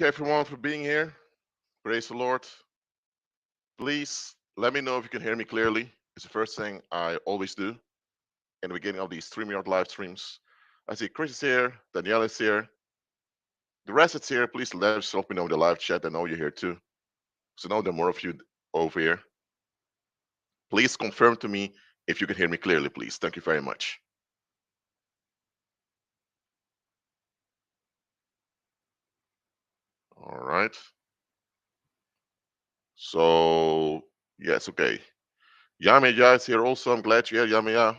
everyone for being here. Praise the Lord. Please let me know if you can hear me clearly. It's the first thing I always do in the beginning of these StreamYard live streams. I see Chris is here, Danielle is here, the rest is here. Please let me know in the live chat. I know you're here too. So know there are more of you over here. Please confirm to me if you can hear me clearly, please. Thank you very much. All right. So yes, okay. Yamiya is here also. I'm glad you're here, Yamiya.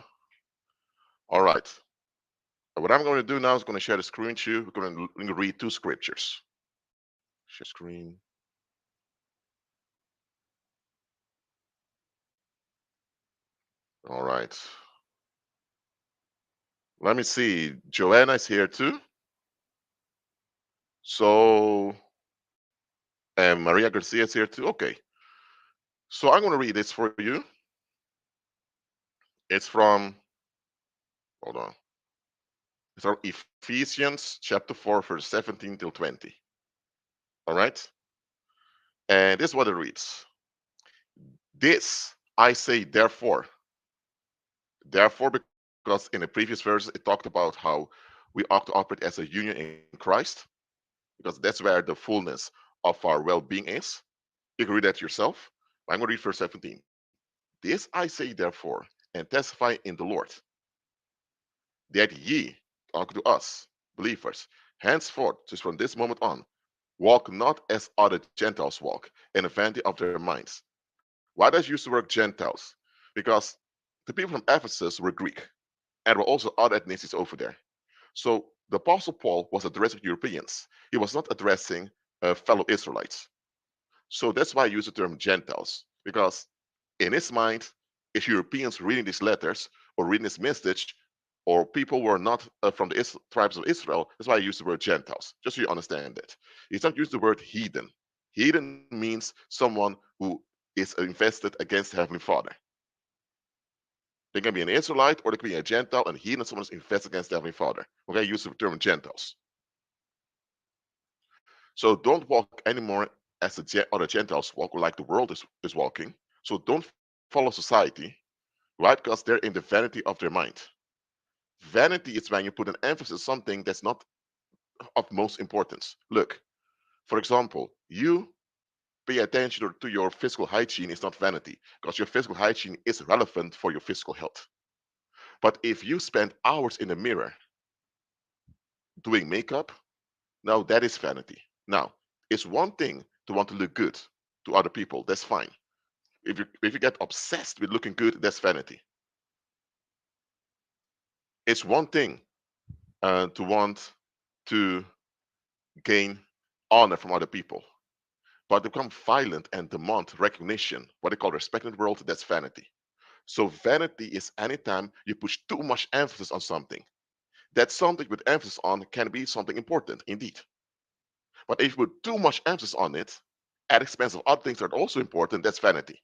All right. What I'm going to do now is going to share the screen with you. We're going to read two scriptures. Share screen. All right. Let me see. Joanna is here too. So, and Maria Garcia is here too. Okay. So I'm going to read this for you. It's from, hold on. It's from Ephesians chapter 4, verse 17 till 20. All right. And this is what it reads. This I say, therefore, because in the previous verse it talked about how we ought to operate as a union in Christ, because that's where the fullness of our well-being is. You can read that yourself. I'm going to read verse 17. This I say, therefore, and testify in the Lord, that ye, talk to us, believers, henceforth, just from this moment on, walk not as other Gentiles walk, in the vanity of their minds. Why does use the word Gentiles? Because the people from Ephesus were Greek, and there were also other ethnicities over there. So the Apostle Paul was addressing Europeans. He was not addressing fellow Israelites. So that's why I use the term Gentiles, because in his mind, if Europeans reading these letters or reading this message, or people who are not from the tribes of Israel, that's why I use the word Gentiles, just so you understand that. He's not use the word heathen. Heathen means someone who is invested against the Heavenly Father. They can be an Israelite or they can be a Gentile, and heathen is someone who's invested against the Heavenly Father. Okay, use the term Gentiles. So don't walk anymore as the other Gentiles walk, like the world is walking. So don't follow society, right? Because they're in the vanity of their mind. Vanity is when you put an emphasis on something that's not of most importance. Look, for example, you pay attention to your physical hygiene is not vanity, because your physical hygiene is relevant for your physical health. But if you spend hours in the mirror doing makeup, now that is vanity. Now, it's one thing to want to look good to other people, that's fine. If you get obsessed with looking good, that's vanity. It's one thing to want to gain honor from other people, but to become violent and demand recognition, what they call respect in the world, that's vanity. So vanity is anytime you push too much emphasis on something. That something with emphasis on can be something important, indeed. But if you put too much emphasis on it at expense of other things that are also important, that's vanity.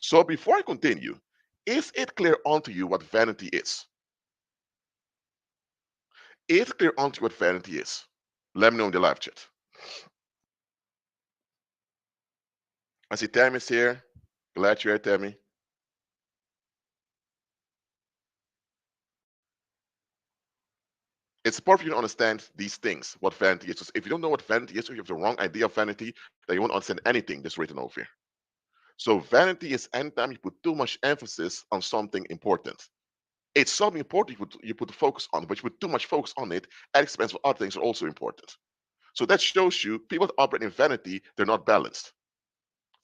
So before I continue, is it clear unto you what vanity is? Is it clear unto you what vanity is? Let me know in the live chat. I see Tammy's here. Glad you're here, Tammy. It's important for you to understand these things, what vanity is. 'Cause if you don't know what vanity is, or you have the wrong idea of vanity, then you won't understand anything that's written over here. So vanity is anytime you put too much emphasis on something important. It's something important you put the focus on, but you put too much focus on it at expense of other things that are also important. So that shows you people that operate in vanity, they're not balanced.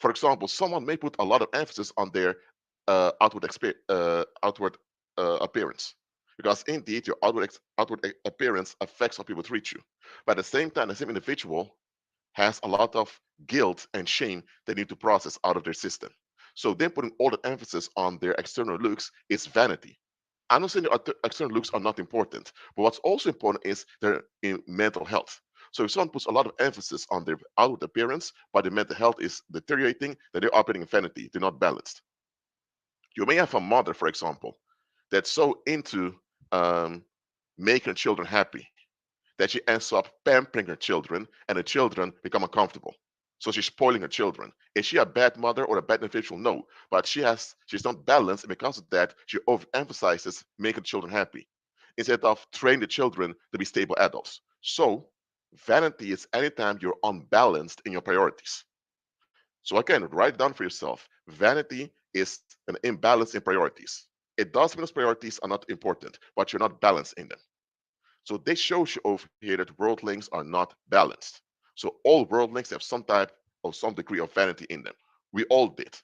For example, someone may put a lot of emphasis on their outward appearance, because indeed your outward appearance affects how people treat you. But at the same time, the same individual has a lot of guilt and shame they need to process out of their system. So then putting all the emphasis on their external looks is vanity. I'm not saying the external looks are not important, but what's also important is their mental health. So if someone puts a lot of emphasis on their outward appearance, but their mental health is deteriorating, then they're operating in vanity. They're not balanced. You may have a mother, for example, that's so into um, making children happy that she ends up pampering her children and the children become uncomfortable. So she's spoiling her children. Is she a bad mother or a bad individual? No. But she's not balanced, and because of that, she overemphasizes making children happy instead of training the children to be stable adults. So vanity is anytime you're unbalanced in your priorities. So again, write it down for yourself. Vanity is an imbalance in priorities. It does mean those priorities are not important, but you're not balanced in them. So this shows you over here that worldlings are not balanced. So all worldlings have some type or some degree of vanity in them. We all did.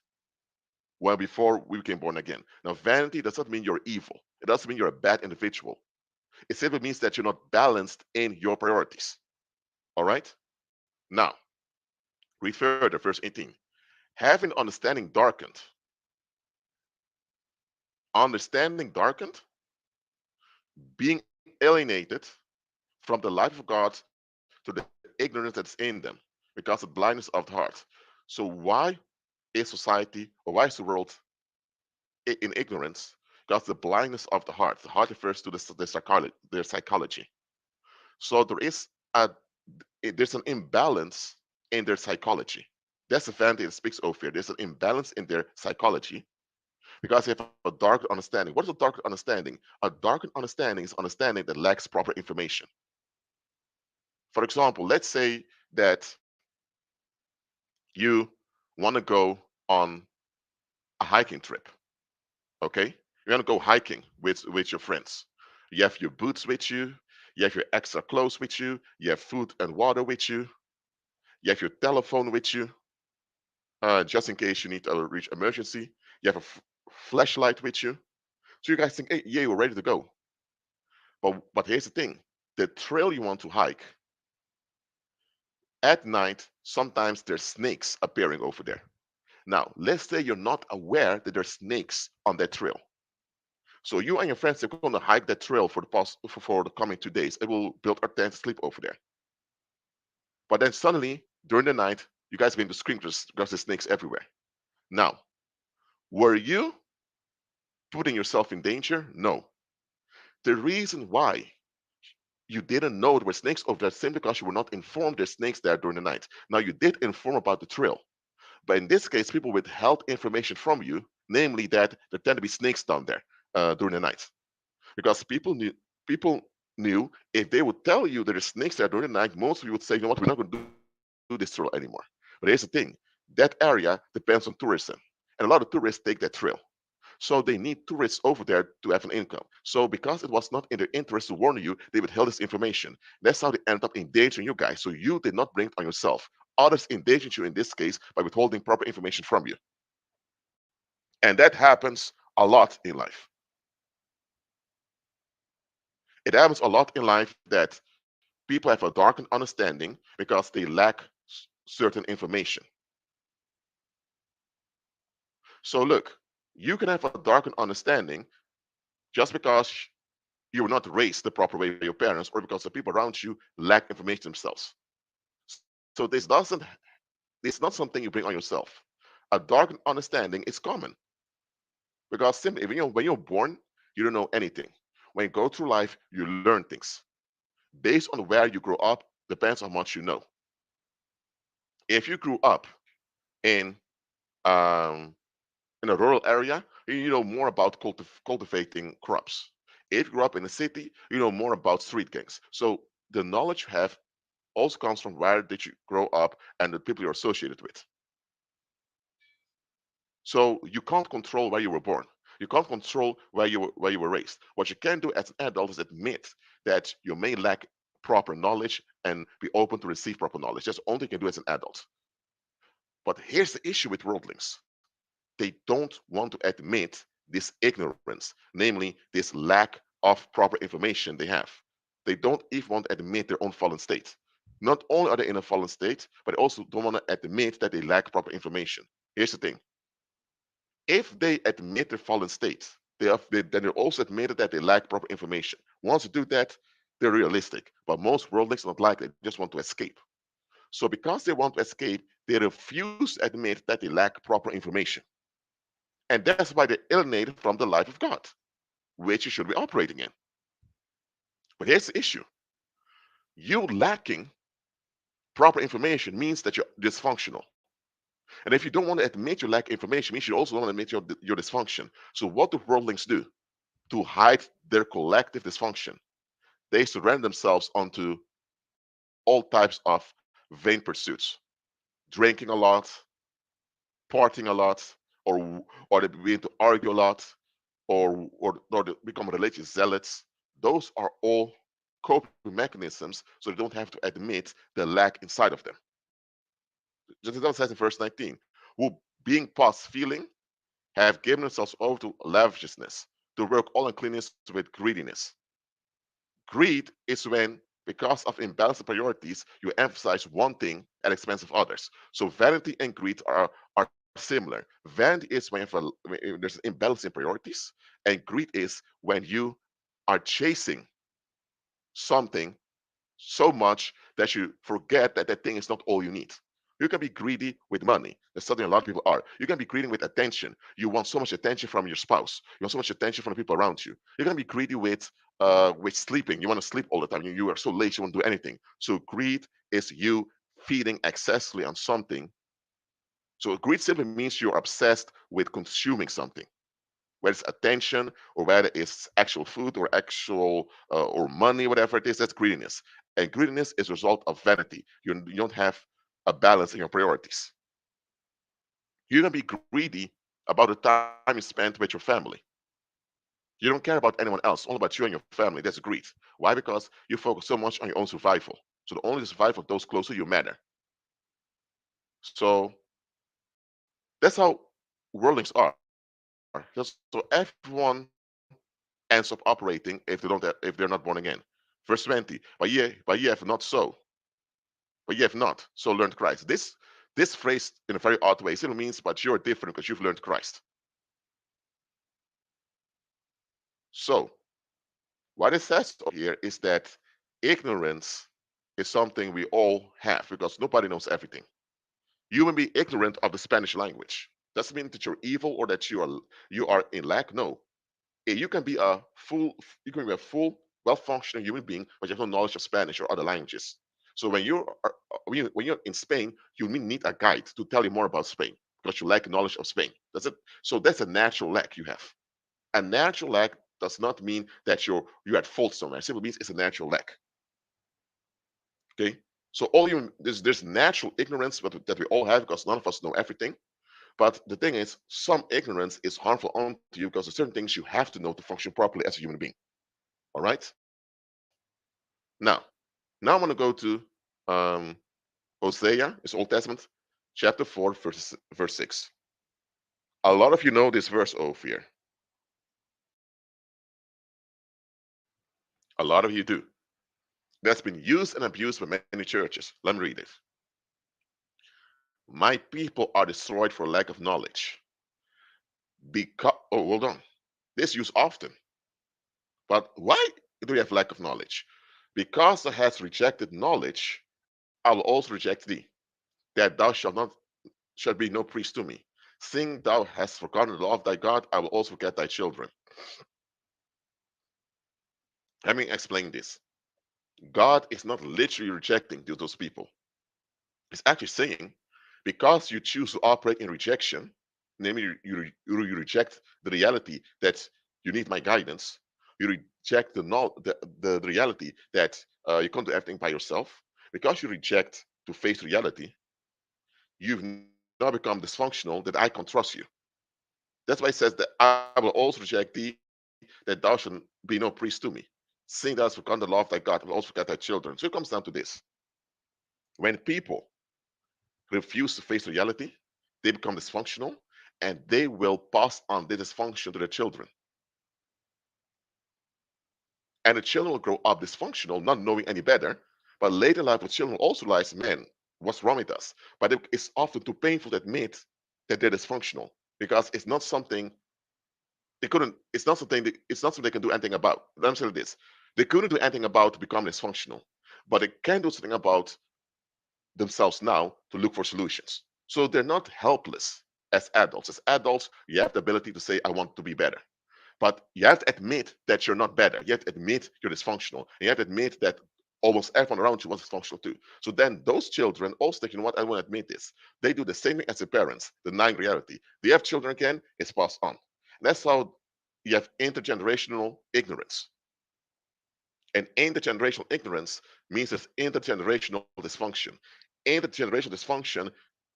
Well, before we became born again. Now, vanity does not mean you're evil. It doesn't mean you're a bad individual. It simply means that you're not balanced in your priorities. All right? Now, read further, verse 18. Having understanding darkened, being alienated from the life of God to the ignorance that's in them because of blindness of the heart. So why is society or why is the world in ignorance? Because the blindness of the heart. The heart refers to their psychology. So there's an imbalance in their psychology. That's the vanity that speaks over here. There's an imbalance in their psychology because they have a dark understanding. What is a dark understanding? A dark understanding is understanding that lacks proper information. For example, let's say that you want to go on a hiking trip. Okay, you're gonna go hiking with your friends. You have your boots with you have your extra clothes with you have food and water with you have your telephone with you, just in case you need to reach emergency. You have a flashlight with you. So you guys think, hey, yeah, we're ready to go. But here's the thing: the trail you want to hike at night, sometimes there's snakes appearing over there. Now, let's say you're not aware that there's snakes on that trail. So you and your friends are going to hike that trail for the coming 2 days. It will build a tent, sleep over there. But then suddenly, during the night, you guys begin to scream because there's snakes everywhere. Now, were you putting yourself in danger? No. The reason why you didn't know there were snakes over there simply because you were not informed there's snakes there during the night. Now, you did inform about the trail. But in this case, people withheld information from you, namely that there tend to be snakes down there during the night. Because people knew if they would tell you there are snakes there during the night, most of you would say, you know what, we're not going to do this trail anymore. But here's the thing: that area depends on tourism, and a lot of tourists take that trail. So they need tourists over there to have an income. So because it was not in their interest to warn you, they withheld this information. That's how they ended up endangering you guys. So you did not bring it on yourself. Others endangered you in this case by withholding proper information from you. And that happens a lot in life. It happens a lot in life that people have a darkened understanding because they lack certain information. So look, you can have a darkened understanding just because you were not raised the proper way by your parents or because the people around you lack information themselves. So this is not something you bring on yourself. A darkened understanding is common because simply when you're born, you don't know anything. When you go through life, you learn things. Based on where you grow up depends on how much you know. If you grew up in um, in a rural area, you know more about cultivating crops. If you grew up in a city, you know more about street gangs. So the knowledge you have also comes from where did you grow up and the people you're associated with. So you can't control where you were born. You can't control where you were raised. What you can do as an adult is admit that you may lack proper knowledge and be open to receive proper knowledge. That's the only thing you can do as an adult. But here's the issue with worldlings: they don't want to admit this ignorance, namely this lack of proper information they have. They don't even want to admit their own fallen state. Not only are they in a fallen state, but they also don't want to admit that they lack proper information. Here's the thing: if they admit their fallen state, then they also admitted that they lack proper information. Once you do that, they're realistic. But most worldlings are not like that. They just want to escape. So because they want to escape, they refuse to admit that they lack proper information. And that's why they're alienated from the life of God, which you should be operating in. But here's the issue: You lacking proper information means that you're dysfunctional. And if you don't want to admit you lack information, means you also don't want to admit your dysfunction. So what do worldlings do to hide their collective dysfunction? They surrender themselves onto all types of vain pursuits, drinking a lot, partying a lot, or they begin to argue a lot, or they become religious zealots. Those are all coping mechanisms, so they don't have to admit the lack inside of them. Just as it says in verse 19, who being past feeling have given themselves over to lasciviousness, to work all uncleanness with greediness. Greed is when, because of imbalanced priorities, you emphasize one thing at expense of others. So vanity and greed are similar. Vanity is when there's an imbalance in priorities, and greed is when you are chasing something so much that you forget that that thing is not all you need. You can be greedy with money. That's something a lot of people are. You can be greedy with attention. You want so much attention from your spouse. You want so much attention from the people around you. You're gonna be greedy with sleeping. You want to sleep all the time. You are so lazy, you won't do anything. So greed is you feeding excessively on something. So greed simply means you're obsessed with consuming something, whether it's attention or whether it's actual food or actual or money, whatever it is. That's greediness, and greediness is a result of vanity. You don't have a balance in your priorities. You're gonna be greedy about the time you spend with your family. You don't care about anyone else, only about you and your family. That's greed. Why? Because you focus so much on your own survival. So the only survival of those close to you matter. So that's how worldlings are. So everyone ends up operating if they're not born again. Verse 20. But ye have not so. But ye have not so learned Christ. This phrase in a very odd way simply means but you're different because you've learned Christ. So what it says over here is that ignorance is something we all have because nobody knows everything. You may be ignorant of the Spanish language. Doesn't mean that you're evil or that you are in lack. No, you can be a full, well-functioning human being, but you have no knowledge of Spanish or other languages. So when you're in Spain, you need a guide to tell you more about Spain because you lack knowledge of Spain. That's it. So that's a natural lack you have. A natural lack does not mean that you're at fault somewhere. It simply means it's a natural lack. Okay. So there's natural ignorance that we all have because none of us know everything. But the thing is, some ignorance is harmful onto you because there's certain things you have to know to function properly as a human being. All right. Now, now I'm going to go to um, Hosea, it's Old Testament, chapter 4, verse 6. A lot of you know this verse over here. A lot of you do. That's been used and abused by many churches. Let me read it. My people are destroyed for lack of knowledge. Oh, hold on. This used often. But why do we have lack of knowledge? Because thou hast rejected knowledge, I will also reject thee, that thou shalt be no priest to me. Seeing thou hast forgotten the law of thy God, I will also forget thy children. Let me explain this. God is not literally rejecting those people. It's actually saying, because you choose to operate in rejection, namely you reject the reality that you need my guidance, you reject the reality that you can't do everything by yourself. Because you reject to face reality, you've now become dysfunctional that I can't trust you. That's why it says that I will also reject thee, that thou shalt be no priest to me. Seeing thou hast forgotten the law of thy God, I will also forget thy children. So it comes down to this. When people refuse to face reality, they become dysfunctional and they will pass on the dysfunction to their children. And the children will grow up dysfunctional, not knowing any better. But later in life, the children will also realize, man, what's wrong with us? But it's often too painful to admit that they're dysfunctional because it's not something they can do anything about. Let me say this. They couldn't do anything about to become dysfunctional, but they can do something about themselves now to look for solutions. So they're not helpless as adults. As adults, you have the ability to say, I want to be better. But you have to admit that you're not better. You have to admit you're dysfunctional. And you have to admit that almost everyone around you was dysfunctional too. So then those children also think, you know what, I want to admit this. They do the same thing as their parents, denying reality. They have children again, it's passed on. And that's how you have intergenerational ignorance. And intergenerational ignorance means there's intergenerational dysfunction. Intergenerational dysfunction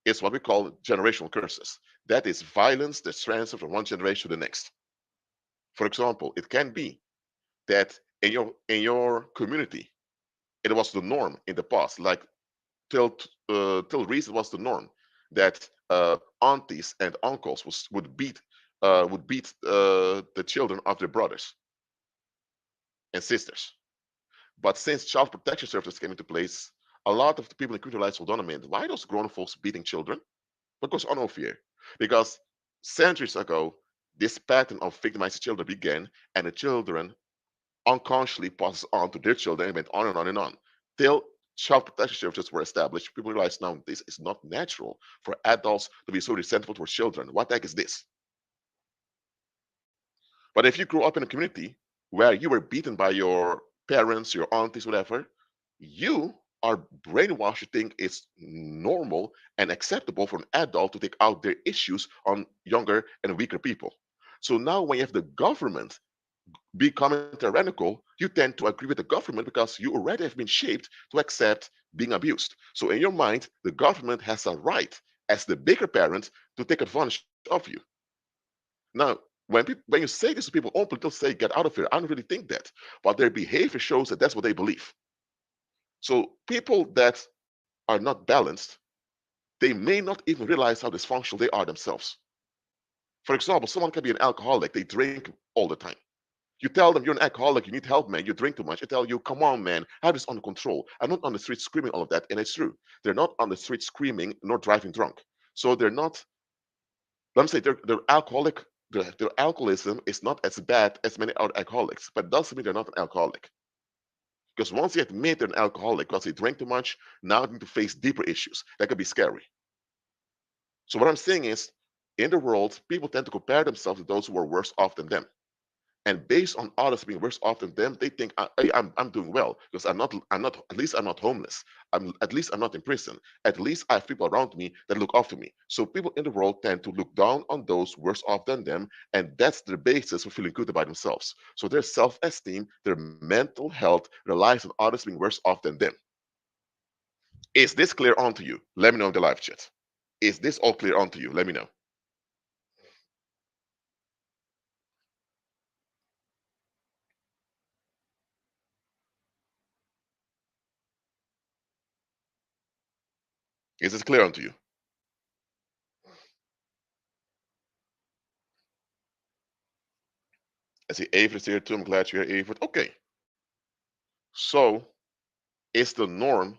is what we call generational curses. That is violence that's transferred from one generation to the next. For example, it can be that in your community, it was the norm in the past, like till recent was the norm that aunties and uncles would beat the children of their brothers and sisters. But since child protection services came into place, a lot of the people in community realized, hold on a minute, why are those grown folks beating children? What goes on over here? Because centuries ago, this pattern of victimizing children began, and the children unconsciously passes on to their children and went on and on and on. Till child protection services were established, people realized now this is not natural for adults to be so resentful towards children. What the heck is this? But if you grew up in a community where you were beaten by your parents, your aunties, whatever, you are brainwashed to think it's normal and acceptable for an adult to take out their issues on younger and weaker people. So now when you have the government becoming tyrannical, you tend to agree with the government because you already have been shaped to accept being abused. So in your mind, the government has a right as the bigger parent to take advantage of you. Now, when you say this to people openly, they'll say, "Get out of here." I don't really think that, but their behavior shows that that's what they believe. So people that are not balanced, they may not even realize how dysfunctional they are themselves. For example, someone can be an alcoholic; they drink all the time. You tell them you're an alcoholic, you need help, man, you drink too much. They tell you, come on, man, have this under control. I'm not on the street screaming all of that, and it's true. They're not on the street screaming nor driving drunk. So they're not, let me say, they're alcoholic. Their alcoholism is not as bad as many other alcoholics, but it doesn't mean they're not an alcoholic. Because once you admit they're an alcoholic because they drink too much, now they need to face deeper issues. That could be scary. So what I'm saying is, in the world, people tend to compare themselves to those who are worse off than them. And based on others being worse off than them, they think, Hey, I'm doing well because I'm not at least I'm not homeless. At least I'm not in prison. At least I have people around me that look after me. So people in the world tend to look down on those worse off than them, and that's the basis for feeling good about themselves. So their self-esteem, their mental health relies on others being worse off than them. Is this clear onto you? Let me know in the live chat. Is this all clear onto you? Let me know. Is this clear onto you? I see Avid is here too. I'm glad you're here, Avid. Okay. So it's the norm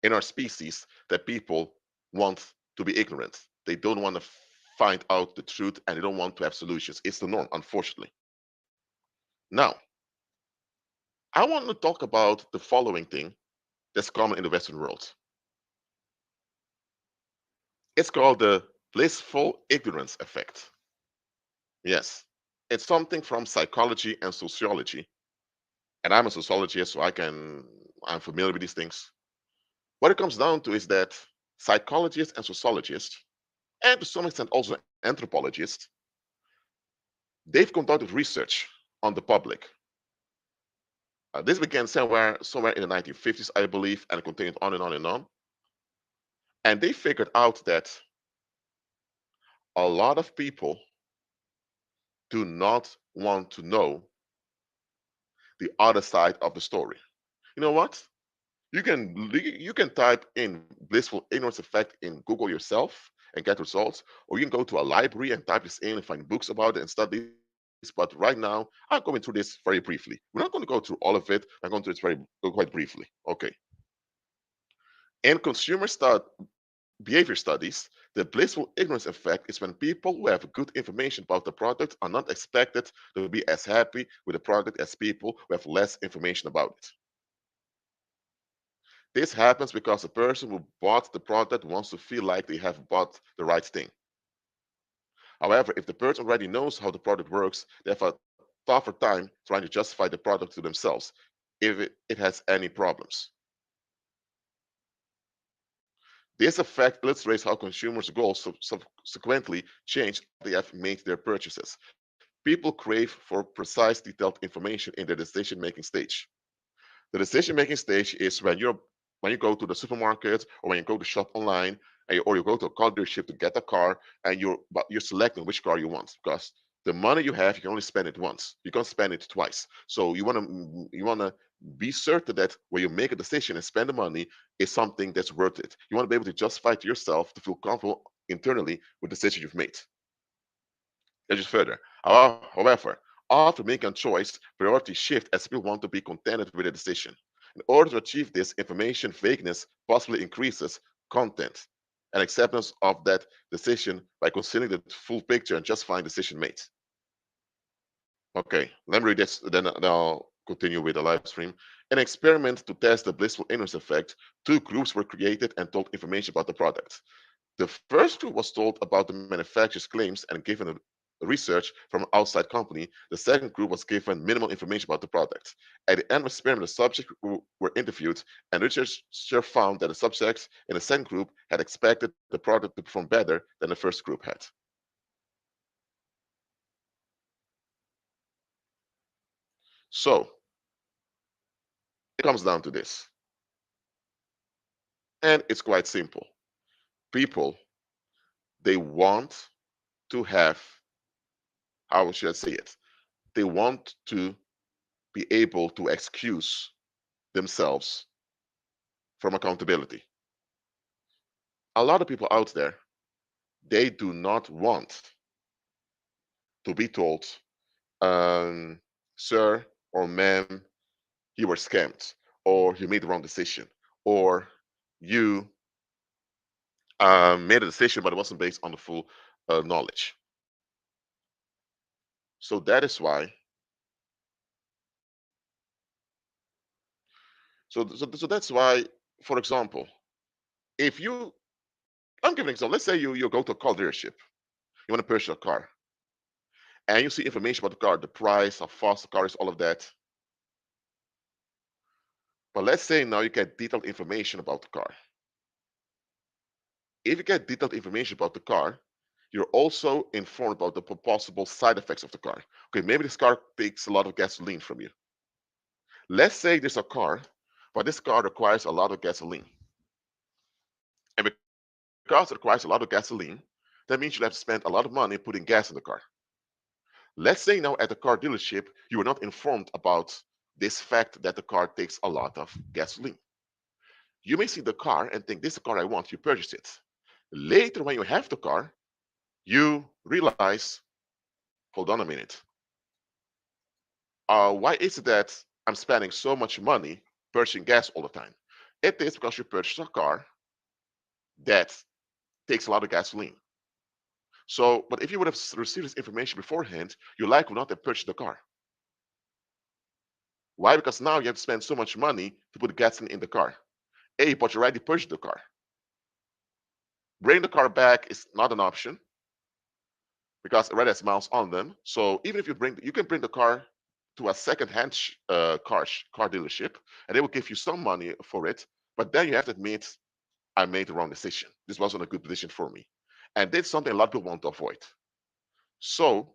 in our species that people want to be ignorant. They don't want to find out the truth and they don't want to have solutions. It's the norm, unfortunately. Now, I want to talk about the following thing that's common in the Western world. It's called the blissful ignorance effect. Yes, it's something from psychology and sociology. And I'm a sociologist, so I'm familiar with these things. What it comes down to is that psychologists and sociologists, and to some extent also anthropologists, they've conducted research on the public. This began somewhere in the 1950s, I believe, and continued on and on and on. And they figured out that a lot of people do not want to know the other side of the story. You know what? You can type in blissful ignorance effect in Google yourself and get results, or you can go to a library and type this in and find books about it and study this. But right now, I'm going through this very briefly. We're not going to go through all of it. I'm going to do it quite briefly. Okay. In behavior studies, the blissful ignorance effect is when people who have good information about the product are not expected to be as happy with the product as people who have less information about it. This happens because the person who bought the product wants to feel like they have bought the right thing. However, if the person already knows how the product works, they have a tougher time trying to justify the product to themselves. if it has any problems. This effect illustrates how consumers' goals subsequently change after they have made their purchases. People crave for precise, detailed information in their decision-making stage. The decision-making stage is when you go to the supermarket or when you go to shop online or you go to a car dealership to get a car and you're selecting which car you want because the money you have you can only spend it once. You can't spend it twice. So you want to be certain that when you make a decision and spend the money is something that's worth it. You want to be able to justify to yourself to feel comfortable internally with the decision you've made. Let's just further. However, after making a choice, priorities shift as people want to be contented with a decision. In order to achieve this, information vagueness possibly increases content and acceptance of that decision by considering the full picture and justifying the decision made. Okay, let me read this, then I'll continue with the live stream. An experiment to test the blissful ignorance effect, two groups were created and told information about the product. The first group was told about the manufacturer's claims and given research from an outside company. The second group was given minimal information about the product. At the end of the experiment, the subjects were interviewed, and researchers found that the subjects in the second group had expected the product to perform better than the first group had. So it comes down to this, and it's quite simple. People, they want to have, how should I say it? They want to be able to excuse themselves from accountability. A lot of people out there, they do not want to be told, um, sir or ma'am, you were scammed, or you made the wrong decision, or you made a decision but it wasn't based on the full knowledge. So that is why. So that's why, for example, if you, I'm giving an example. Let's say you go to a car dealership, you want to purchase a car, and you see information about the car, the price, how fast the car is, all of that. But let's say now you get detailed information about the car. If you get detailed information about the car, you're also informed about the possible side effects of the car. Okay, maybe this car takes a lot of gasoline from you. Let's say there's a car, but this car requires a lot of gasoline. And because it requires a lot of gasoline, that means you have to spend a lot of money putting gas in the car. Let's say now at the car dealership, you were not informed about this fact that the car takes a lot of gasoline. You may see the car and think, this is the car I want, you purchase it. Later, when you have the car, you realize, hold on a minute, why is it that I'm spending so much money purchasing gas all the time? It is because you purchased a car that takes a lot of gasoline. So, but if you would have received this information beforehand, you likely would not have purchased the car. Why? Because now you have to spend so much money to put gasoline in the car. A, but you already purchased the car. Bring the car back is not an option because it already has miles on them. So even if you can bring the car to a second-hand car dealership, and they will give you some money for it. But then you have to admit, I made the wrong decision. This wasn't a good decision for me, and that's something a lot of people want to avoid. So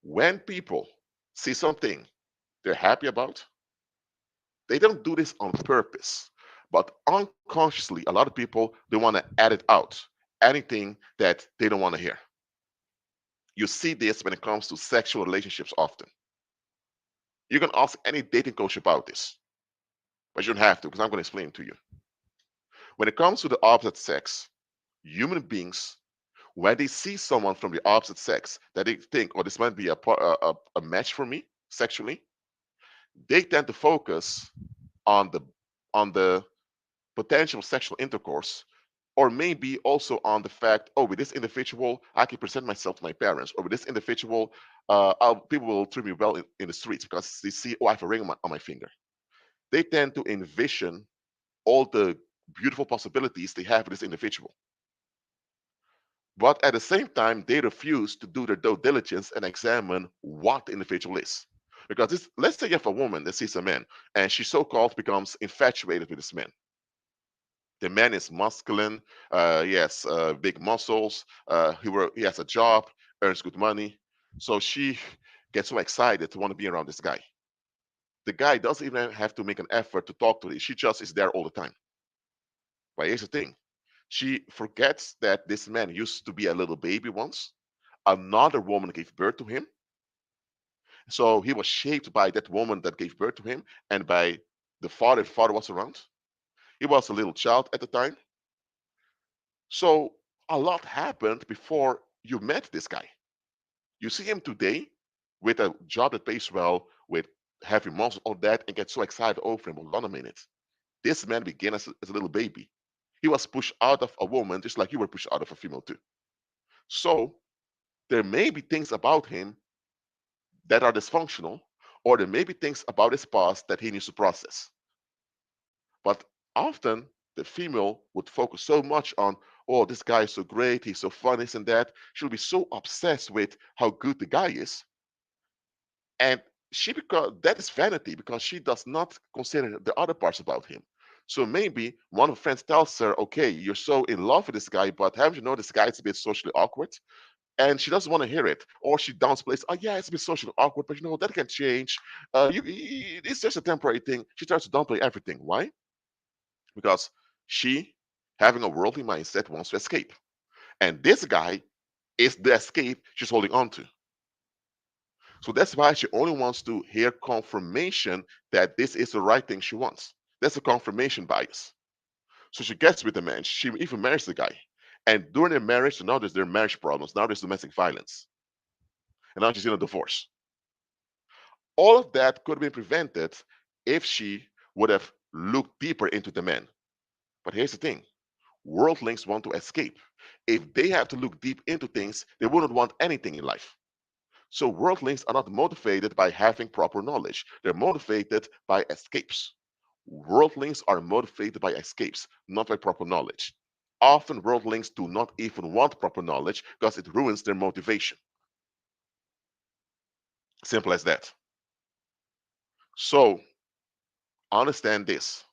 when people see something they're happy about, they don't do this on purpose, but unconsciously, a lot of people they want to edit out anything that they don't want to hear. You see this when it comes to sexual relationships often. You can ask any dating coach about this, but you don't have to because I'm going to explain it to you. When it comes to the opposite sex, human beings, when they see someone from the opposite sex that they think, oh, this might be a match for me sexually, they tend to focus on the potential sexual intercourse, or maybe also on the fact, oh, with this individual, I can present myself to my parents, or with this individual, people will treat me well in the streets because they see, oh, I have a ring on my finger. They tend to envision all the beautiful possibilities they have with this individual. But at the same time, they refuse to do their due diligence and examine what the individual is. Because this, let's say you have a woman that sees a man and she so-called becomes infatuated with this man. The man is masculine, he has big muscles, he has a job, earns good money. So she gets so excited to want to be around this guy. The guy doesn't even have to make an effort to talk to her. She just is there all the time. But here's the thing. She forgets that this man used to be a little baby once. Another woman gave birth to him. So he was shaped by that woman that gave birth to him and by the father if father was around. He was a little child at the time. So a lot happened before you met this guy. You see him today with a job that pays well, with heavy muscle, all that, and get so excited over him. Hold on a minute. This man began as a little baby. He was pushed out of a woman just like you were pushed out of a female too. So there may be things about him that are dysfunctional, or there may be things about his past that he needs to process. But often the female would focus so much on, oh, this guy is so great, he's so funny, this and that. She'll be so obsessed with how good the guy is. And she, because that is vanity, because she does not consider the other parts about him. So maybe one of her friends tells her, okay, you're so in love with this guy, but haven't you know this guy is a bit socially awkward? And she doesn't want to hear it, or she downplays, oh yeah, it's a bit socially awkward, but you know that can change. It's just a temporary thing. She tries to downplay everything. Why? Because she, having a worldly mindset, wants to escape, and this guy is the escape she's holding on to. So that's why she only wants to hear confirmation that this is the right thing she wants. That's a confirmation bias. So she gets with the man. She even marries the guy. And during their marriage, now there's their marriage problems. Now there's domestic violence. And now she's in a divorce. All of that could have been prevented if she would have looked deeper into the man. But here's the thing, worldlings want to escape. If they have to look deep into things, they wouldn't want anything in life. So worldlings are not motivated by having proper knowledge. They're motivated by escapes. Worldlings are motivated by escapes, not by proper knowledge. Often worldlings do not even want proper knowledge because it ruins their motivation. Simple as that. So understand this.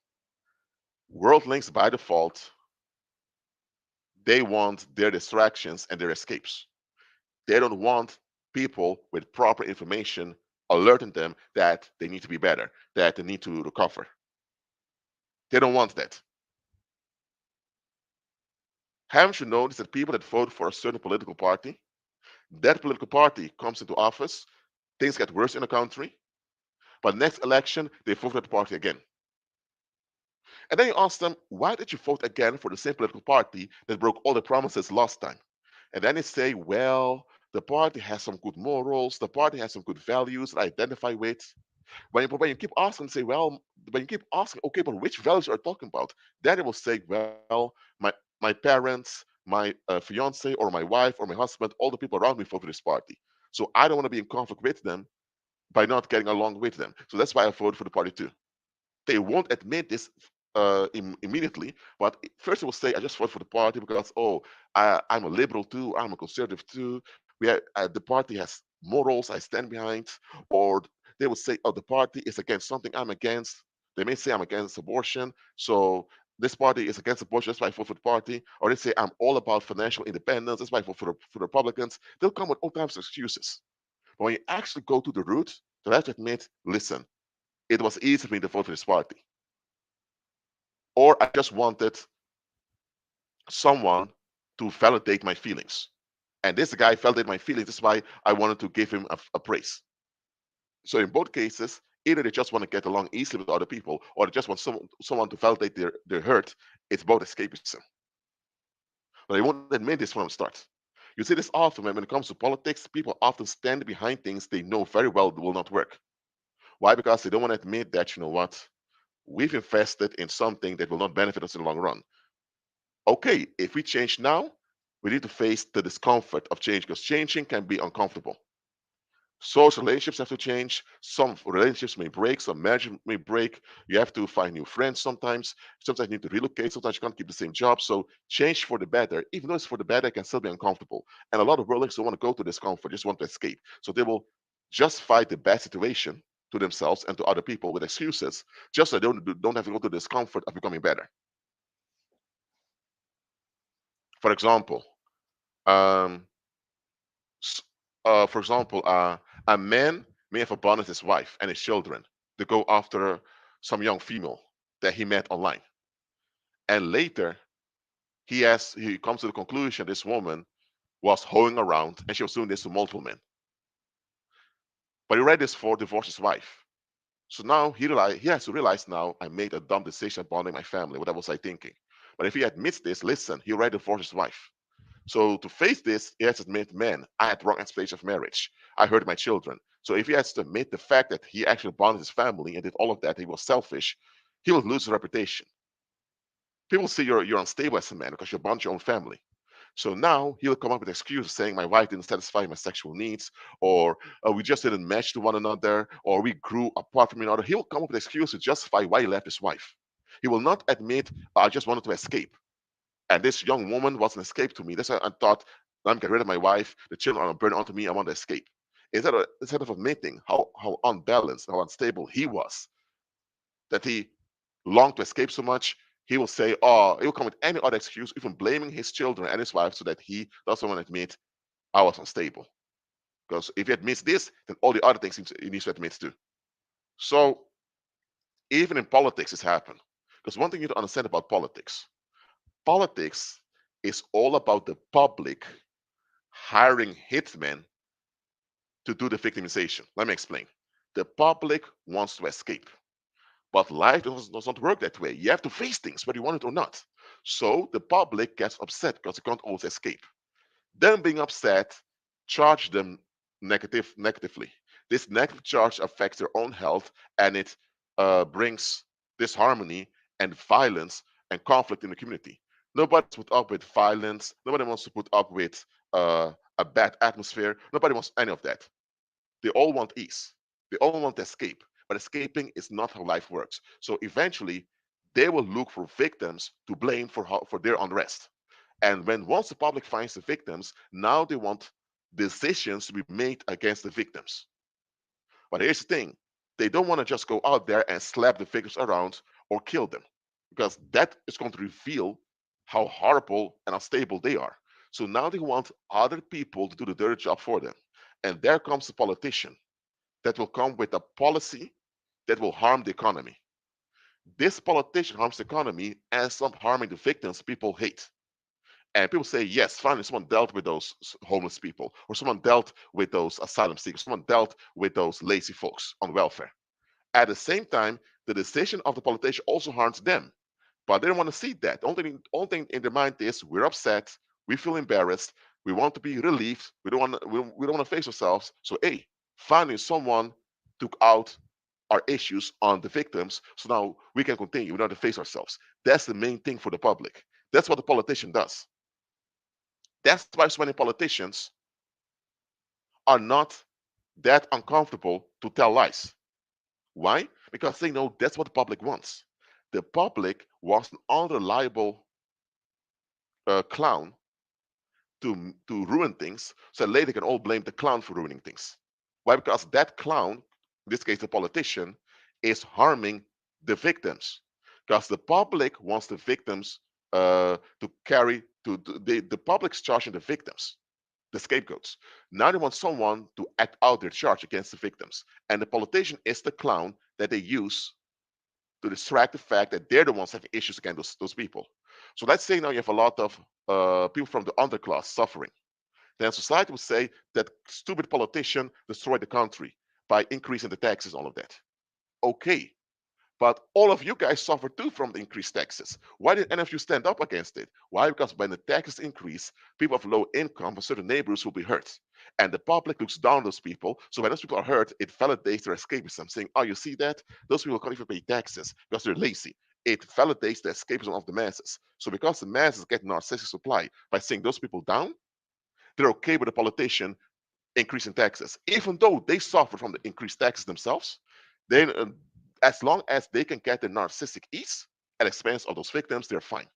Worldlings by default, they want their distractions and their escapes. They don't want people with proper information alerting them that they need to be better, that they need to recover. They don't want that. Haven't you noticed that people that vote for a certain political party, that political party comes into office, things get worse in the country, but next election they vote for the party again. And then you ask them, why did you vote again for the same political party that broke all the promises last time? And then they say, well, the party has some good morals, the party has some good values that I identify with. When you keep asking, say, well, when you keep asking, okay, but which values are you talking about? Then they will say, well, my parents, my fiance, or my wife, or my husband, all the people around me vote for this party. So I don't want to be in conflict with them by not getting along with them. So that's why I voted for the party too. They won't admit this immediately, but first they will say, I just voted for the party because, oh, I'm a liberal too, I'm a conservative too. The party has morals I stand behind. Or they will say, oh, the party is against something I'm against. They may say I'm against abortion. So this party is against abortion, that's why I vote for the party. Or they say I'm all about financial independence, that's why I vote for the Republicans. They'll come with all types of excuses. But when you actually go to the root, they have to admit, listen, it was easy for me to vote for this party. Or I just wanted someone to validate my feelings. And this guy validated my feelings. That's why I wanted to give him a praise. So in both cases, either they just want to get along easily with other people, or they just want someone to validate their hurt. It's both escapism. But they won't admit this from the start. You see this often when it comes to politics, people often stand behind things they know very well will not work. Why? Because they don't want to admit that, you know what, we've invested in something that will not benefit us in the long run. Okay, if we change now, we need to face the discomfort of change because changing can be uncomfortable. Social relationships have to change. Some relationships may break, some marriage may break. You have to find new friends sometimes. Sometimes you need to relocate. Sometimes you can't keep the same job. So change for the better, even though it's for the better, it can still be uncomfortable. And a lot of worldlings don't want to go to discomfort, just want to escape. So they will justify the bad situation to themselves and to other people with excuses, just so they don't have to go to the discomfort of becoming better. For example, um, s- for example, a man may have abandoned his wife and his children to go after some young female that he met online, and later he comes to the conclusion this woman was hoeing around and she was doing this to multiple men. But he read this for divorce his wife. So now he has to realize now I made a dumb decision abandoning my family. What was I thinking? But if he admits this, listen, he already divorced his wife. So to face this, he has to admit, man, I had wrong expectation of marriage. I hurt my children. So if he has to admit the fact that he actually abandoned his family and did all of that, he was selfish, he will lose his reputation. People see you're unstable as a man because you abandoned your own family. So now he'll come up with excuses saying my wife didn't satisfy my sexual needs, or we just didn't match to one another, or we grew apart from each other. He'll come up with excuses to justify why he left his wife. He will not admit, I just wanted to escape. And this young woman was an escape to me. That's why I thought, I'm get rid of my wife, the children are burning onto me, I want to escape. Instead of admitting how unbalanced, how unstable he was, that he longed to escape so much, he will say, oh, he will come with any other excuse, even blaming his children and his wife so that he doesn't want to admit I was unstable. Because if he admits this, then all the other things he needs to admit too. So even in politics, this happens. Because one thing you need to understand about politics is all about the public hiring hitmen to do the victimization. Let me explain. The public wants to escape. But life does not work that way. You have to face things whether you want it or not. So the public gets upset because they can't always escape. Them being upset, charge them negatively. This negative charge affects their own health and it brings disharmony and violence and conflict in the community. Nobody's put up with violence. Nobody wants to put up with a bad atmosphere. Nobody wants any of that. They all want ease. They all want to escape. But escaping is not how life works. So eventually, they will look for victims to blame for their unrest. And when once the public finds the victims, now they want decisions to be made against the victims. But here's the thing, they don't want to just go out there and slap the victims around or kill them, because that is going to reveal how horrible and unstable they are. So now they want other people to do the dirty job for them. And there comes the politician that will come with a policy that will harm the economy. This politician harms the economy and some harming the victims people hate. And people say, yes, finally, someone dealt with those homeless people, or someone dealt with those asylum seekers, someone dealt with those lazy folks on welfare. At the same time, the decision of the politician also harms them, but they don't want to see that. The only thing in their mind is we're upset, we feel embarrassed, we want to be relieved, we don't want to face ourselves. So, hey, finally, someone took out our issues on the victims, so now we can continue. We don't have to face ourselves. That's the main thing for the public. That's what the politician does. That's why so many politicians are not that uncomfortable to tell lies. Why? Because they know that's what the public wants. The public wants an unreliable clown to ruin things, so later they can all blame the clown for ruining things. Why? Because that clown, in this case the politician, is harming the victims. Because the public wants the victims to carry to the public's charging the victims, the scapegoats. Now they want someone to act out their charge against the victims. And the politician is the clown that they use to distract the fact that they're the ones having issues against those people. So let's say now you have a lot of people from the underclass suffering. Then society would say that stupid politician destroyed the country by increasing the taxes, all of that. Okay, but all of you guys suffer too from the increased taxes. Why did any of you stand up against it? Why? Because when the taxes increase, people of low income from certain neighborhoods will be hurt. And the public looks down on those people. So when those people are hurt, it validates their escapism, saying, oh, you see that? Those people can't even pay taxes because they're lazy. It validates the escapism of the masses. So because the masses get narcissistic supply by saying those people down, they're okay with the politician increasing taxes, even though they suffer from the increased taxes themselves. Then, as long as they can get the narcissistic ease at expense of those victims, they're fine.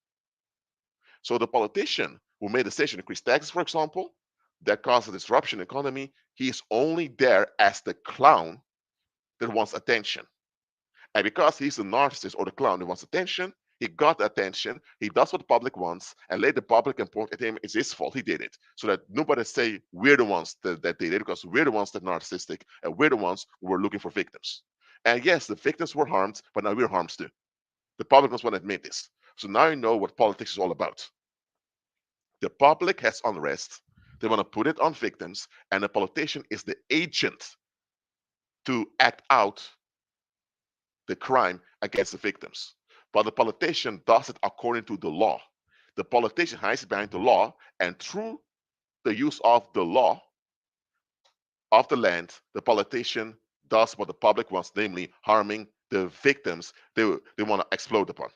So the politician who made a decision to increase taxes, for example, that causes a disruption in the economy, he is only there as the clown that wants attention. And because he's a narcissist or the clown that wants attention, he got the attention. He does what the public wants, and let the public and point at him. It's his fault. He did it, so that nobody say we're the ones that did it, because we're the ones that are narcissistic, and we're the ones who were looking for victims. And yes, the victims were harmed, but now we're harmed too. The public must want to admit this. So now you know what politics is all about. The public has unrest. They want to put it on victims, and the politician is the agent to act out the crime against the victims. But the politician does it according to the law. The politician hides behind the law, and through the use of the law of the land, the politician does what the public wants, namely harming the victims they want to explode upon.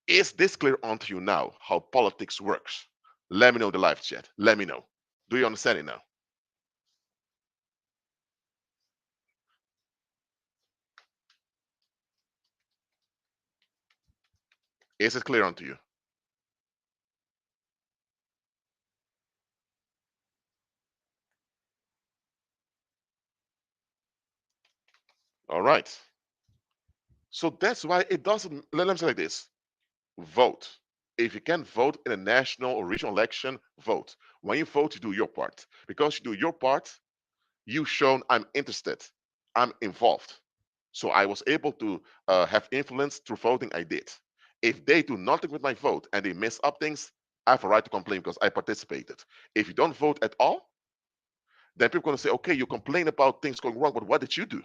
Is this clear unto you now how politics works? Let me know in the live chat. Let me know. Do you understand it now? Is it clear unto you? All right. So that's why it doesn't. Let me say like this: vote. If you can vote in a national or regional election, vote. When you vote, you do your part. Because you do your part, you've shown I'm interested, I'm involved. So I was able to have influence through voting. I did. If they do nothing with my vote and they mess up things, I have a right to complain because I participated. If you don't vote at all, then people are going to say, okay, you complain about things going wrong, but what did you do?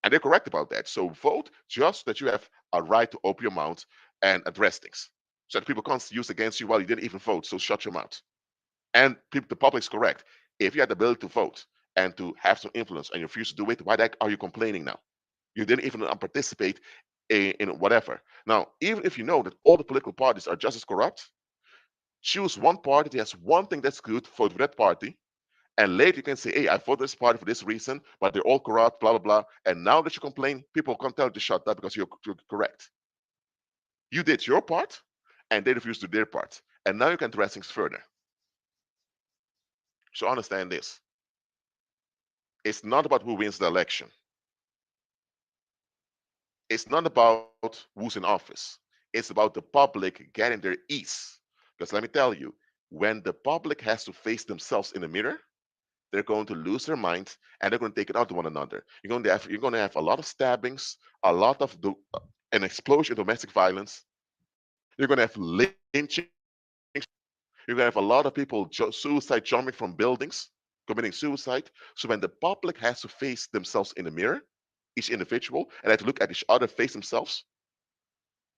And they're correct about that. So vote just that you have a right to open your mouth and address things. So that people can't use against you while you didn't even vote. So shut your mouth. And people, the public's correct. If you had the ability to vote and to have some influence and you refuse to do it, why the heck are you complaining now? You didn't even participate in whatever. Now, even if you know that all the political parties are just as corrupt, choose one party that has one thing that's good, vote for that party, and later you can say, hey, I voted this party for this reason, but they're all corrupt, blah, blah, blah. And now that you complain, people can't tell you to shut up because you're correct. You did your part, and they refused to do their part. And now you can address things further. So understand this. It's not about who wins the election. It's not about who's in office. It's about the public getting their ease. Because let me tell you, when the public has to face themselves in the mirror, they're going to lose their mind and they're going to take it out to one another. You're going to have a lot of stabbings, a lot of an explosion of domestic violence. You're going to have lynchings. You're going to have a lot of people suicide jumping from buildings, committing suicide. So when the public has to face themselves in the mirror, each individual, and have to look at each other, face themselves,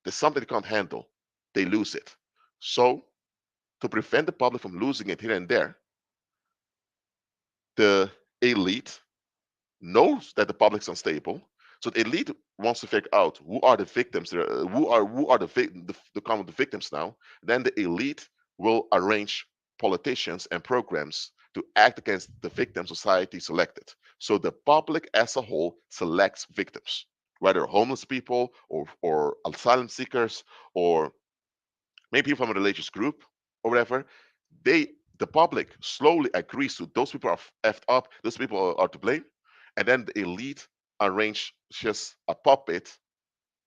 there's something they can't handle. They lose it. So to prevent the public from losing it here and there, the elite knows that the public's unstable. So the elite wants to figure out who are the victims, who are the victims now. Then the elite will arrange politicians and programs to act against the victim society selected. So the public as a whole selects victims, whether homeless people or asylum seekers or maybe people from a religious group or whatever. They the public slowly agrees to those people are effed up, those people are to blame, and then the elite arrange just a puppet,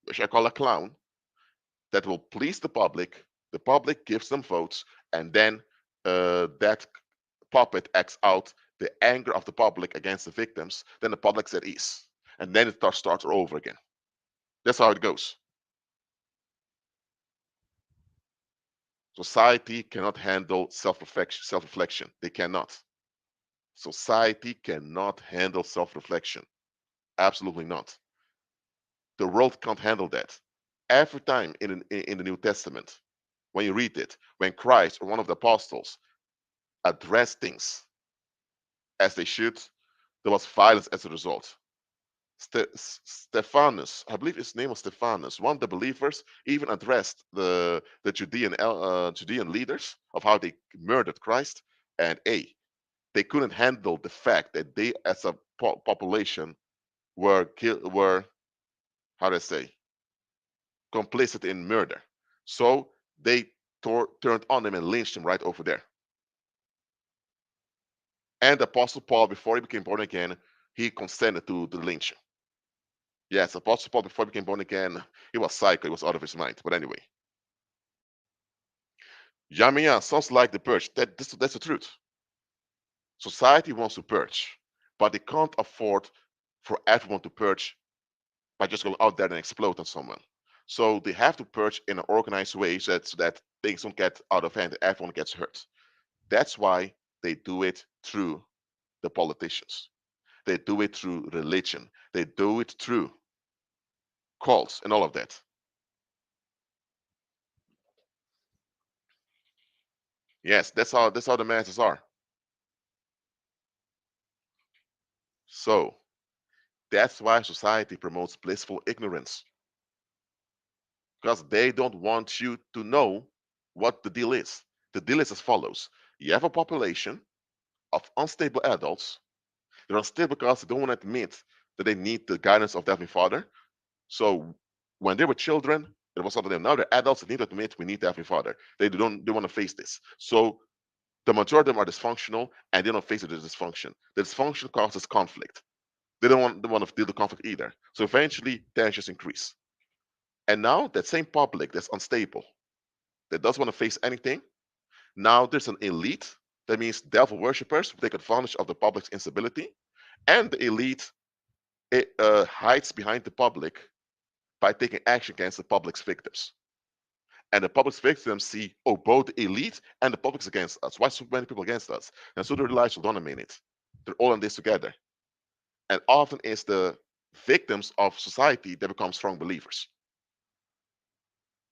which I call a clown, that will please the public. The public gives them votes, and then that puppet acts out the anger of the public against the victims. Then the public's at ease, and then it starts all over again. That's how it goes. Society cannot handle self-reflection. They cannot. Society cannot handle self-reflection. Absolutely not. The world can't handle that. Every time in the New Testament, when you read it, when Christ or one of the apostles addressed things as they should, there was violence as a result. Stephanus, I believe his name was Stephanus, one of the believers, even addressed the Judean leaders of how they murdered Christ, and they couldn't handle the fact that they, as a population, were how do I say complicit in murder. So they turned on him and lynched him right over there. And the Apostle Paul, before he became born again, he consented to the lynching. Yes, Apostle Paul, before he became born again, he was psycho, he was out of his mind. But anyway, Yamiya sounds like the purge. That's the truth. Society wants to purge, but they can't afford for everyone to purge by just going out there and explode on someone. So they have to purge in an organized way so that things don't get out of hand and everyone gets hurt. That's why they do it through the politicians. They do it through religion. They do it through cults and all of that. Yes, that's how the masses are. So that's why society promotes blissful ignorance, because they don't want you to know what the deal is. The deal is as follows: you have a population of unstable adults. They're unstable because they don't want to admit that they need the guidance of their Heavenly Father. So when they were children, it was something. Now they're adults. They need to admit we need the Heavenly Father. They want to face this. So the majority of them are dysfunctional, and they don't face the dysfunction. The dysfunction causes conflict. They don't want to deal with conflict either. So eventually tensions increase. And now that same public that's unstable, that doesn't want to face anything, now there's an elite. That means devil worshippers who take advantage of the public's instability, and the elite hides behind the public by taking action against the public's victims. And the public's victims see, oh, both the elite and the public's against us. Why so many people against us? And so they realize, hold on a minute, they're all in this together. And often it's the victims of society that become strong believers.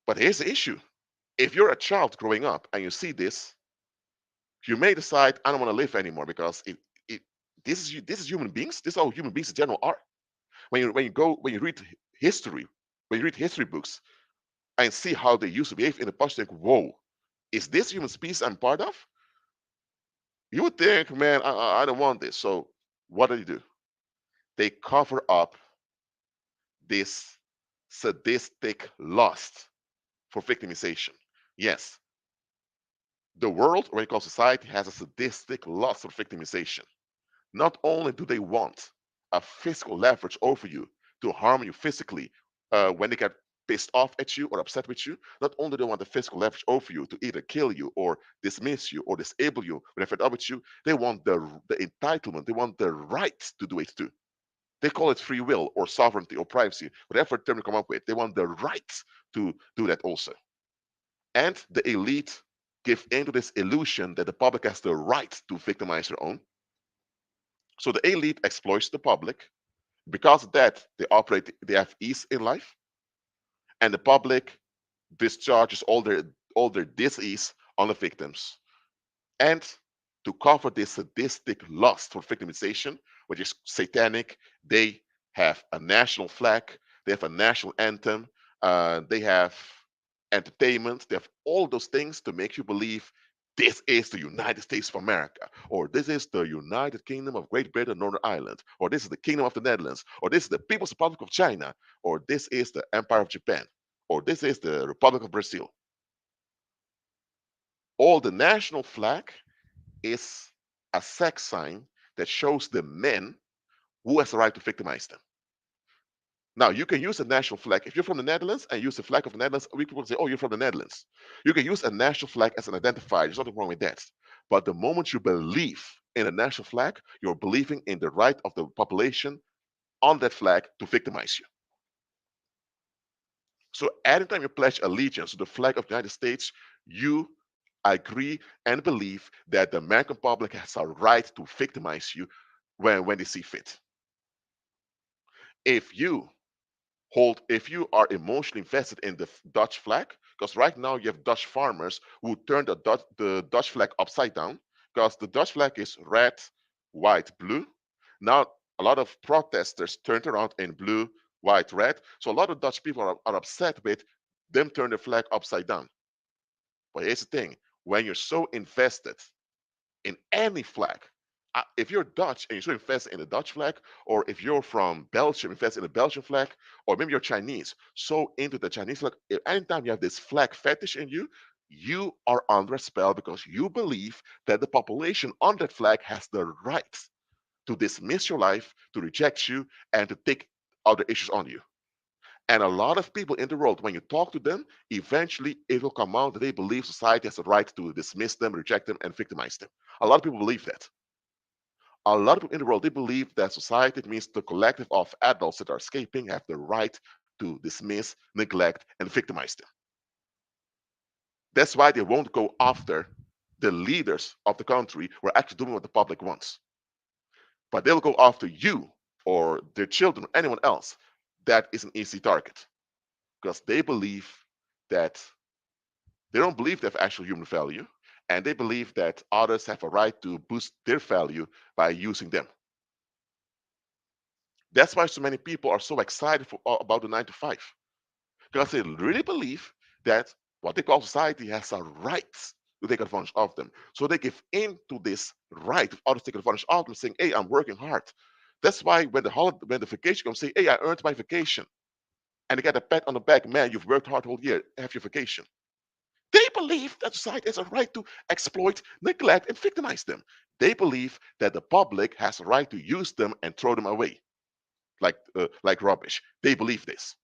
But here's the issue: if you're a child growing up and you see this, you may decide, I don't want to live anymore, because it this is human beings. This is how human beings in general are. When you read history, when you read history books and see how they used to behave in the past, you think, whoa, is this human species I'm part of? You would think, man, I don't want this. So what do? They cover up this sadistic lust for victimization. Yes, the world, or what you call society, has a sadistic lust for victimization. Not only do they want a physical leverage over you to harm you physically when they get pissed off at you or upset with you, not only do they want the physical leverage over you to either kill you or dismiss you or disable you when they're fed up with you, they want the entitlement, they want the right to do it too. They call it free will or sovereignty or privacy, whatever term you come up with. They want the right to do that also. And the elite give into this illusion that the public has the right to victimize their own. So the elite exploits the public. Because of that, they have ease in life, and the public discharges all their dis-ease on the victims. And to cover this sadistic lust for victimization, which is satanic, they have a national flag, they have a national anthem, they have entertainment, they have all those things to make you believe this is the United States of America, or this is the United Kingdom of Great Britain, Northern Ireland, or this is the Kingdom of the Netherlands, or this is the People's Republic of China, or this is the Empire of Japan, or this is the Republic of Brazil. All the national flag is a sex sign that shows the men who has the right to victimize them. Now, you can use a national flag. If you're from the Netherlands and use the flag of the Netherlands, we people say, oh, you're from the Netherlands. You can use a national flag as an identifier. There's nothing wrong with that. But the moment you believe in a national flag, you're believing in the right of the population on that flag to victimize you. So anytime you pledge allegiance to the flag of the United States, you agree and believe that the American public has a right to victimize you when they see fit. If you if you are emotionally invested in the Dutch flag, because right now you have Dutch farmers who turn the Dutch flag upside down, because the Dutch flag is red, white, blue. Now a lot of protesters turned around in blue, white, red. So a lot of Dutch people are upset with them turn the flag upside down. But here's the thing: when you're so invested in any flag, if you're Dutch and you're so invested in the Dutch flag, or if you're from Belgium, invested in the Belgian flag, or maybe you're Chinese, so into the Chinese flag, anytime you have this flag fetish in you, you are under a spell because you believe that the population on that flag has the right to dismiss your life, to reject you, and to take other issues on you. And a lot of people in the world, when you talk to them, eventually it will come out that they believe society has the right to dismiss them, reject them, and victimize them. A lot of people believe that. A lot of people in the world, they believe that society means the collective of adults that are escaping have the right to dismiss, neglect, and victimize them. That's why they won't go after the leaders of the country who are actually doing what the public wants. But they'll go after you or their children or anyone else that is an easy target because they believe that they don't believe they have actual human value, and they believe that others have a right to boost their value by using them. That's why so many people are so excited about the 9 to 5 because they really believe that what they call society has a right to take advantage of them. So they give in to this right of others take advantage of them, saying, "Hey, I'm working hard." That's why when the vacation comes, say, "Hey, I earned my vacation," and they get a pat on the back, "Man, you've worked hard all year. Have your vacation." They believe that society has a right to exploit, neglect, and victimize them. They believe that the public has a right to use them and throw them away like rubbish. They believe this.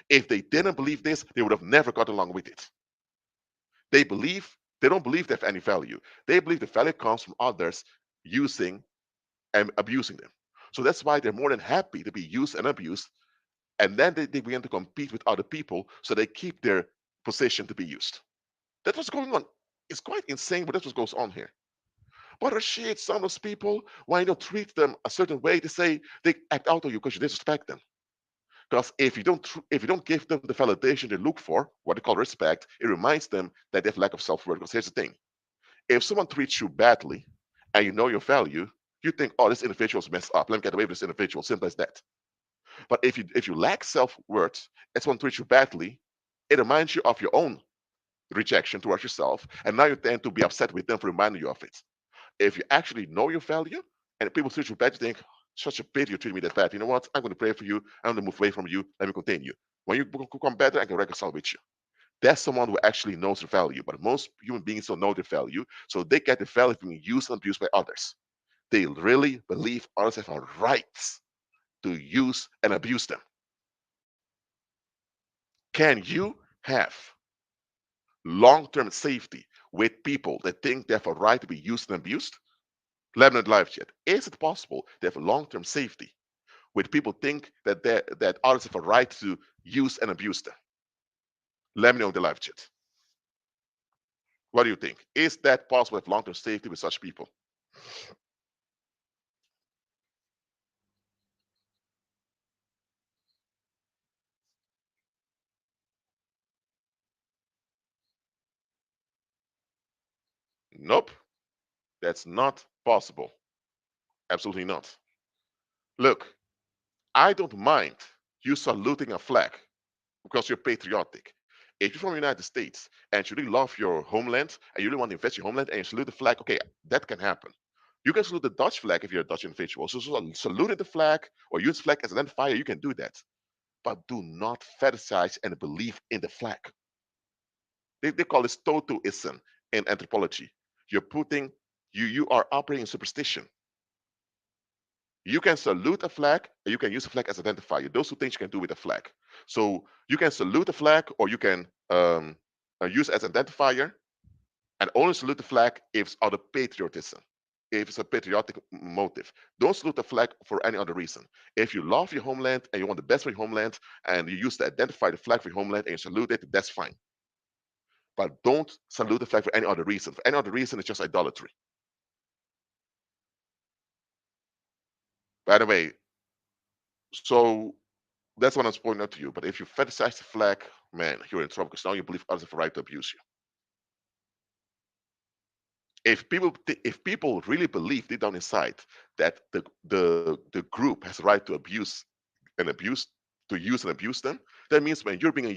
If they didn't believe this, they would have never got along with it. They don't believe they have any value. They believe the value comes from others using and abusing them. So that's why they're more than happy to be used and abused. And then they begin to compete with other people so they keep their position to be used. That's what's going on. It's quite insane, but that's what goes on here. But Rashid, some of those people, when you don't treat them a certain way, they say they act out on you because you disrespect them. Because if you don't give them the validation they look for, what they call respect, it reminds them that they have lack of self-worth. Because here's the thing: if someone treats you badly and you know your value, you think, "Oh, this individual's messed up. Let me get away with this individual." Simple as that. But if you lack self-worth and someone treats you badly, it reminds you of your own rejection towards yourself, and now you tend to be upset with them for reminding you of it. If you actually know your value and people treat you bad, you think, "Such a pity you treat me that bad. You know what? I'm going to pray for you. I'm going to move away from you. Let me continue. When you become better, I can reconcile with you." That's someone who actually knows their value. But most human beings don't know their value, so they get the value being used and abused by others. They really believe others have a right to use and abuse them. Can you have long-term safety with people that think they have a right to be used and abused? Let me know in the live chat. Is it possible to have long-term safety with people think that others have a right to use and abuse them? Let me know in the live chat. What do you think? Is that possible to have long-term safety with such people? Nope, that's not possible. Absolutely not. Look, I don't mind you saluting a flag because you're patriotic. If you're from the United States and you really love your homeland and you really want to invest in your homeland and you salute the flag, okay, that can happen. You can salute the Dutch flag if you're a Dutch individual. So saluting the flag or use the flag as an identifier, you can do that. But do not fetishize and believe in the flag. They call this totoism in anthropology. You're putting you are operating in superstition. You can salute a flag and you can use a flag as identifier. Those two things you can do with a flag. So you can salute a flag or you can use it as identifier and only salute the flag if it's out of patriotism, if it's a patriotic motive. Don't salute the flag for any other reason. If you love your homeland and you want the best for your homeland and you use to identify the flag for your homeland and you salute it, that's fine. But don't salute the flag for any other reason. For any other reason, it's just idolatry. By the way, so that's what I'm pointing out to you. But if you fetishize the flag, man, you're in trouble because now you believe others have a right to abuse you. If people really believe deep down inside that the group has a right to abuse and abuse to use and abuse them, that means when you're being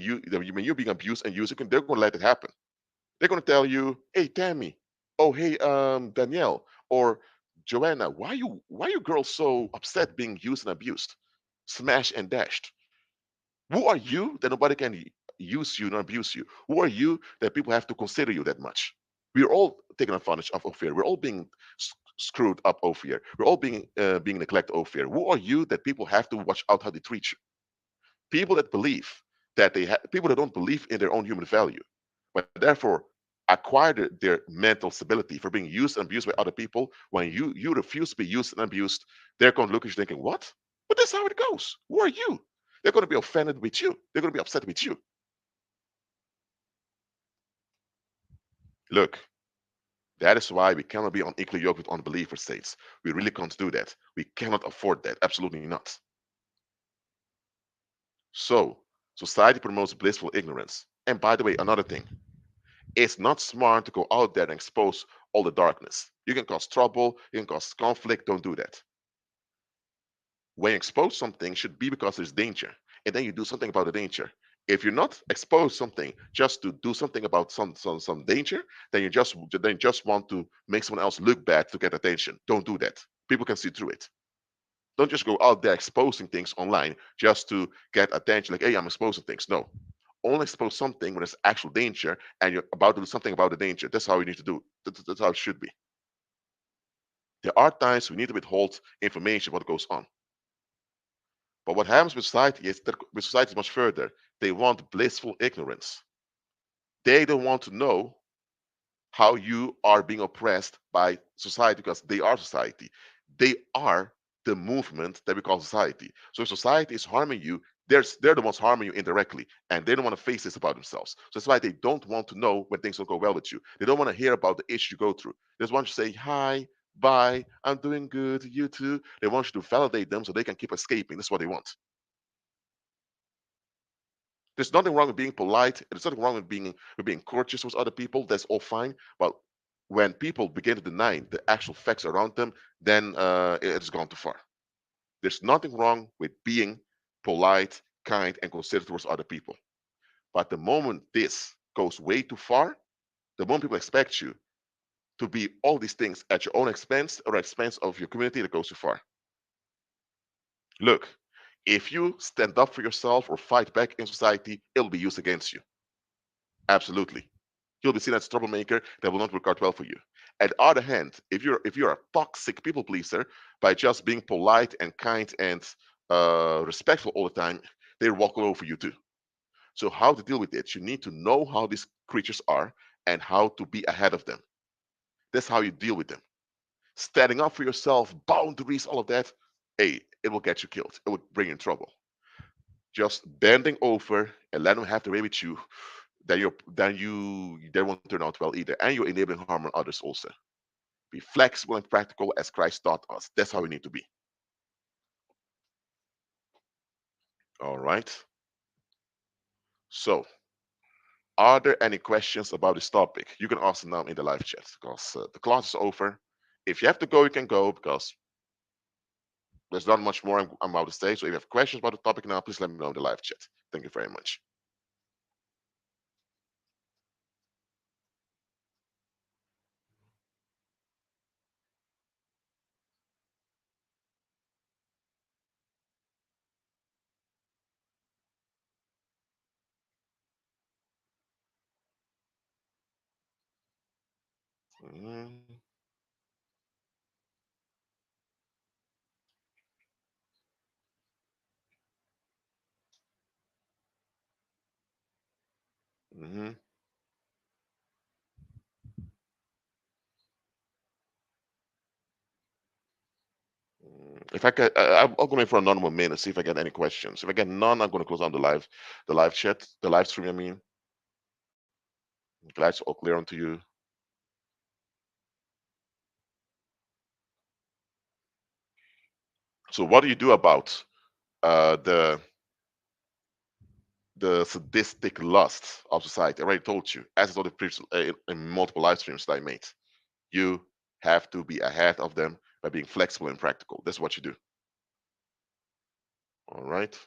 abused and used, they're going to let it happen. They're going to tell you, "Hey, Tammy, oh hey, Danielle or Joanna, why you girls so upset being used and abused, smashed and dashed? Who are you that nobody can use you nor abuse you? Who are you that people have to consider you that much? We're all taken advantage of over here. We're all being screwed up over here. We're all being neglected over here. Who are you that people have to watch out how they treat you? People that believe people that don't believe in their own human value, but therefore acquire their mental stability for being used and abused by other people. When you refuse to be used and abused, they're going to look at you thinking, what? But that's how it goes. Who are you? They're going to be offended with you. They're going to be upset with you. Look, that is why we cannot be unequally yoked with unbeliever states. We really can't do that. We cannot afford that. Absolutely not. So, society promotes blissful ignorance. And by the way, another thing, it's not smart to go out there and expose all the darkness. You can cause trouble, you can cause conflict. Don't do that. When you expose something, it should be because there's danger, and then you do something about the danger. If you're not exposed something just to do something about some danger, then you just want to make someone else look bad to get attention. Don't do that. People can see through it. Don't just go out there exposing things online just to get attention. Like, hey, I'm exposing things. No, only expose something when there's actual danger and you're about to do something about the danger. That's how you need to do. That's how it should be. There are times we need to withhold information what goes on. But what happens with society is that with society is much further. They want blissful ignorance. They don't want to know how you are being oppressed by society because they are society. They are the movement that we call society. So if society is harming you, they're the ones harming you indirectly, and they don't want to face this about themselves. So that's why they don't want to know when things don't go well with you. They don't want to hear about the issue you go through. They just want you to say, hi, bye, I'm doing good, you too. They want you to validate them so they can keep escaping. That's what they want. There's nothing wrong with being polite. There's nothing wrong with being courteous with other people. That's all fine. But when people begin to deny the actual facts around them, then it's gone too far. There's nothing wrong with being polite, kind, and considerate towards other people. But the moment this goes way too far, the moment people expect you to be all these things at your own expense or expense of your community, that goes too far. Look, if you stand up for yourself or fight back in society, it'll be used against you. Absolutely. You'll be seen as a troublemaker that will not work out well for you. At the other hand, if you're a toxic people pleaser by just being polite and kind and respectful all the time, they walk all over you too. So how to deal with it? You need to know how these creatures are and how to be ahead of them. That's how you deal with them. Standing up for yourself, boundaries, all of that. Hey, it will get you killed. It will bring you in trouble. Just bending over and let them have their way with you, then you they won't turn out well either, and you're enabling harm on others also. Be flexible and practical as Christ taught us. That's how we need to be. All right. So, are there any questions about this topic? You can ask them now in the live chat because the class is over. If you have to go, you can go because there's not much more I'm about to say. So, if you have questions about the topic now, please let me know in the live chat. Thank you very much. Mhm, mhm. If I get, I'll go in for a normal minute, see if I get any questions. If I get none, I'm going to close down the live chat, the live stream. I mean, glad it's all clear onto you. So, what do you do about uh, the the sadistic lust of society? I already told you, as I told the previous in multiple live streams that I made. You have to be ahead of them by being flexible and practical. That's what you do. All right.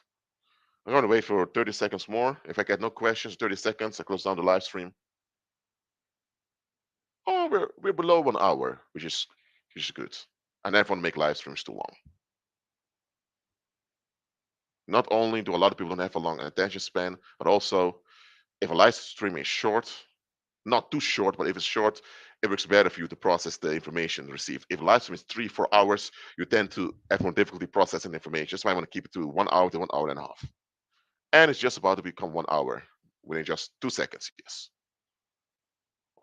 I'm going to wait for 30 seconds more. If I get no questions, 30 seconds, I close down the live stream. Oh, we're below 1 hour, which is good. I never want to make live streams too long. Not only do a lot of people don't have a long attention span, but also If a live stream is short, not too short, but if it's short, it works better for you to process the information received. If live stream is 3 4 hours, you tend to have more difficulty processing information. That's why I want to keep it to 1 hour to 1 hour and a half. And it's just about to become 1 hour within just 2 seconds. Yes.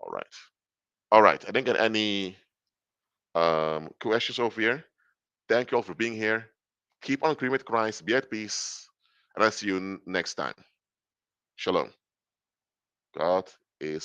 All right. All right. I didn't get any questions over here. Thank you all for being here. Keep on agreeing with Christ. Be at peace. And I'll see you next time. Shalom. God is